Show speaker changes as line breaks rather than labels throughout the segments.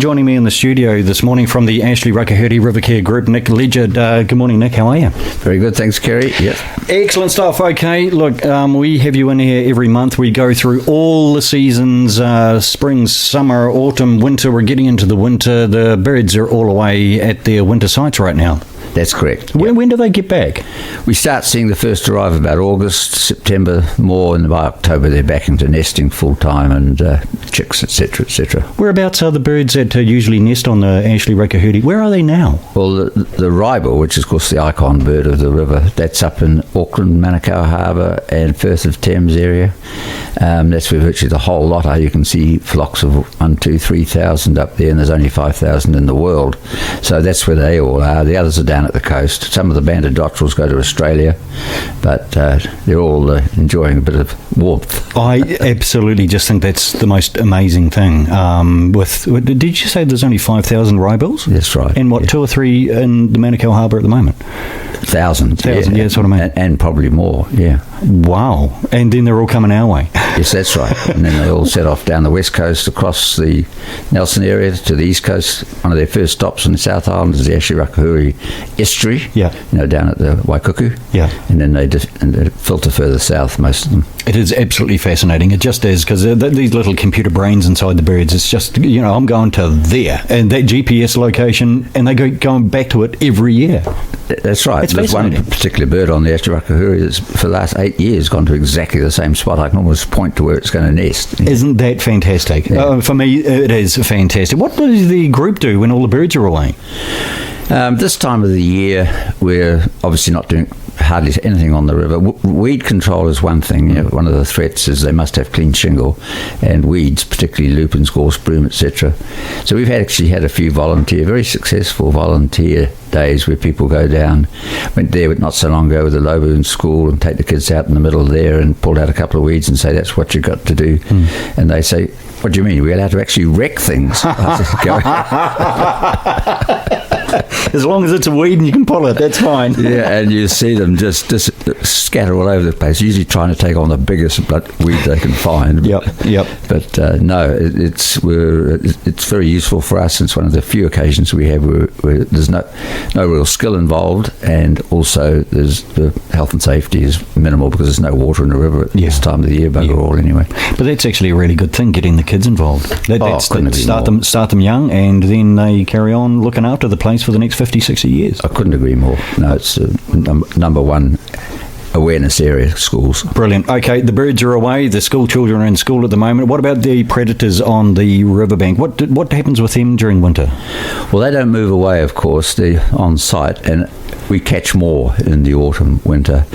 Joining me in the studio this morning from the Rakahuri River Care Group, Nick Ledgard. Good morning, Nick. How are you?
Very good, thanks, Kerry. Yes.
Excellent stuff. Okay, look, we have you in here every month. We go through all the seasons, spring, summer, autumn, winter. We're getting into the winter. The birds are all away at their winter sites right now.
That's correct.
When do they get back?
We start seeing the first arrive about August, September, more, and by October they're back into nesting full time and chicks, etc., etc.
Whereabouts are the birds that usually nest on the Rakahuri? Where are they now?
Well, the Ribble, which is of course the icon bird of the river, that's up in Auckland, Manukau Harbour and Firth of Thames area. That's where virtually the whole lot are. You can see flocks of 3,000 up there, and there's only 5,000 in the world. So that's where they all are. The others are down at the coast. Some of the banded dotterels go to Australia, but they're all enjoying a bit of warmth.
I absolutely just think that's the most amazing thing. Did you say there's only 5,000 Ribbles?
That's right.
And what, 2 or 3 in the Manukau Harbour at the moment?
Thousands,
yeah, that's what I mean.
And probably more, yeah.
Wow. And then they're all coming our way.
Yes, that's right. And then they all set off down the west coast across the Nelson area to the east coast. One of their first stops in the South Island is the Rakahuri estuary, down at the Waikuku.
Yeah.
And then they filter further south, most of them.
It is absolutely fascinating. It just is, because these little computer brains inside the birds, it's just, I'm going to there, and that GPS location, and they going back to it every year.
That's right. There's one particular bird on the Rakahuri that's for the last 8 years gone to exactly the same spot. I can almost point to where it's going to nest.
Isn't that fantastic?
Yeah.
For me, it is fantastic. What does the group do when all the birds are away?
This time of the year, we're obviously not doing hardly anything on the river. Weed control is one thing. One of the threats is they must have clean shingle and weeds, particularly lupins, gorse broom, etc. So we've actually had a few very successful volunteer days where people go down. Went there not so long ago with the Loboon school and take the kids out in the middle there and pulled out a couple of weeds and say, that's what you've got to do. And they say, what do you mean? We're allowed to actually wreck things? I said, go.
As long as it's a weed and you can pull it, that's fine.
Yeah, and you see them just scatter all over the place, usually trying to take on the biggest weed they can find.
Yep.
But no, it's very useful for us. It's one of the few occasions we have where there's no real skill involved, and also there's the health and safety is minimal because there's no water in the river at this time of the year, bugger all anyway.
But that's actually a really good thing, getting the kids involved. Start them young, and then they carry on looking after the place for the next 50, 60 years.
I couldn't agree more. No, it's number one awareness area, schools.
Brilliant. Okay, the birds are away, the school children are in school at the moment. What about the predators on the riverbank? What happens with them during winter?
Well, they don't move away, of course. They're on site, and we catch more in the autumn, winter.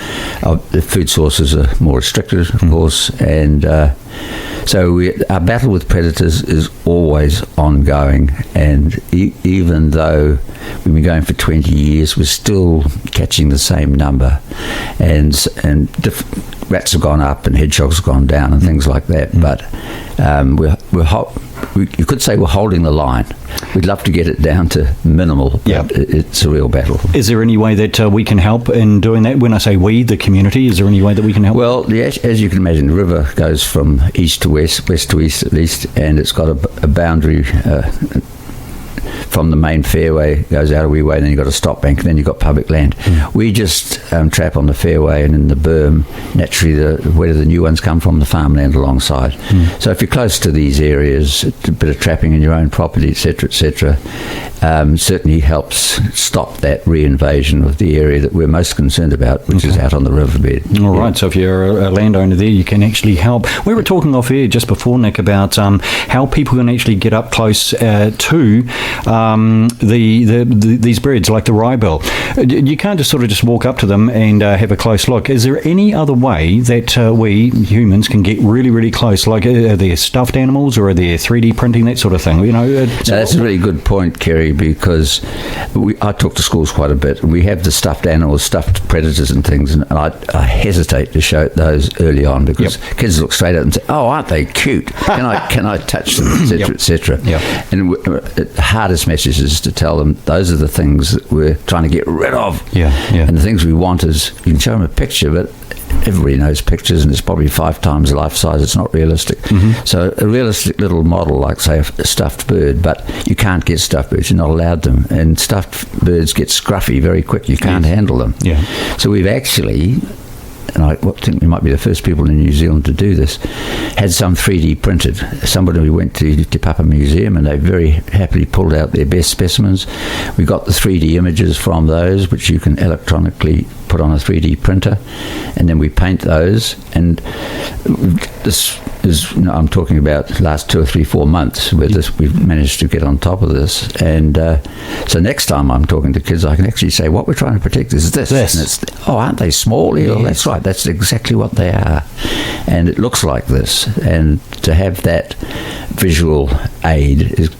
The food sources are more restricted, of course, and so our battle with predators is always ongoing, and even though we've been going for 20 years, we're still catching the same number, and rats have gone up and hedgehogs have gone down and things like that, but you could say we're holding the line. We'd love to get it down to minimal, but it's a real battle.
Is there any way that we can help in doing that? When I say we, the community, is there any way that we can help?
Well, as you can imagine, the river goes from east to west, west to east at least, and it's got a boundary from the main fairway, goes out a wee way, and then you've got a stop bank, and then you've got public land. We just trap on the fairway and in the berm, naturally where the new ones come from, the farmland alongside. So if you're close to these areas, a bit of trapping in your own property, etc., certainly helps stop that re-invasion of the area that we're most concerned about, which is out on the riverbed.
All right, so if you're a landowner there, you can actually help. We were talking off air just before, Nick, about how people can actually get up close to these birds like the Ribble. You can't just walk up to them and have a close look. Is there any other way that we humans can get really, really close? Like, are there stuffed animals, or are there 3D printing, that sort of thing?
That's a really good point, Kerry, because I talk to schools quite a bit. We have the stuffed animals, stuffed predators and things, and I hesitate to show those early on because kids look straight at them and say, "Oh, aren't they cute? Can I touch them?" etc., etc. And the hardest message is to tell them those are the things that we're trying to get rid of.
Yeah.
And the things we want is, you can show them a picture, but everybody knows pictures, and it's probably 5 times life size. It's not realistic. So a realistic little model, like, say, a stuffed bird, but you can't get stuffed birds. You're not allowed them. And stuffed birds get scruffy very quick. You can't handle them.
Yeah.
So we've actually, and I think we might be the first people in New Zealand to do this, had some 3D printed. Somebody, we went to Te Papa Museum, and they very happily pulled out their best specimens. We got the 3D images from those, which you can electronically put on a 3D printer, and then we paint those. And this is, I'm talking about the last 2 or 3, 4 months where we've managed to get on top of this. And so next time I'm talking to kids, I can actually say, what we're trying to protect is this. And it's, oh, aren't they small? Yes. That's right. That's exactly what they are. And it looks like this. And to have that visual aid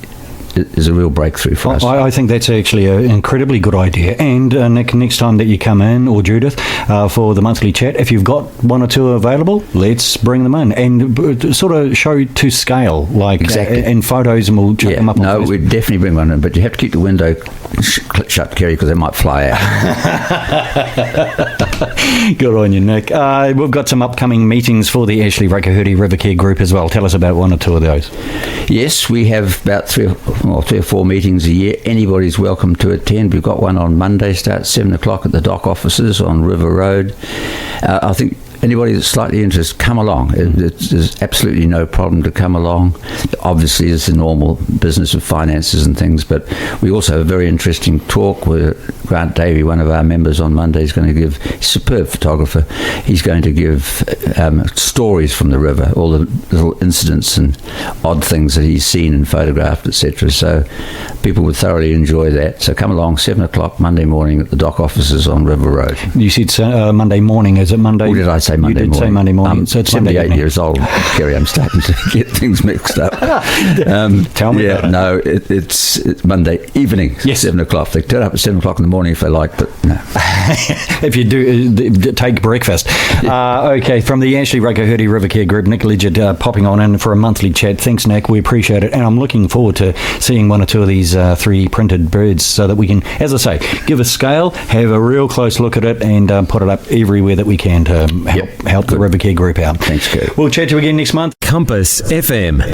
is a real breakthrough for us.
I think that's actually an incredibly good idea. And Nick, next time that you come in, or Judith, for the monthly chat, if you've got 1 or 2 available, let's bring them in and sort of show to scale, like in photos, and we'll chuck them up on Facebook.
We'd definitely bring one in, but you have to keep the window shut, Kerry, because they might fly out.
Good on you, Nick. We've got some upcoming meetings for the Ashley Rakahuri River Care group as well. Tell us about 1 or 2 of those.
Yes, we have about 3 or 4 meetings a year. Anybody's welcome to attend. We've got one on Monday, starts 7 o'clock at the dock offices on River Road. I think anybody that's slightly interested, come along. There's absolutely no problem to come along. Obviously, it's the normal business of finances and things, but we also have a very interesting talk where Grant Davey, one of our members on Monday, is going to give, he's a superb photographer, he's going to give stories from the river, all the little incidents and odd things that he's seen and photographed, etc. So people would thoroughly enjoy that. So come along, 7 o'clock Monday morning at the dock offices on River Road.
You said Monday morning. Is it Monday?
Or did I say Monday morning?
You did say Monday morning.
So it's 78 years old, Kerry. I'm starting to get things mixed up.
Tell me about it.
No, it's Monday evening,
yes.
7 o'clock. They turn up at 7 o'clock in the morning if they like, but no.
If you do, take breakfast. Okay, from the Ashley Rakahuri River Care Group, Nick Ledgard popping on in for a monthly chat. Thanks, Nick. We appreciate it. And I'm looking forward to seeing 1 or 2 of these 3 printed birds so that we can, as I say, give a scale, have a real close look at it, and put it up everywhere that we can to help the River Care Group out.
Thanks, Kerry.
We'll chat to you again next month.
Compass FM.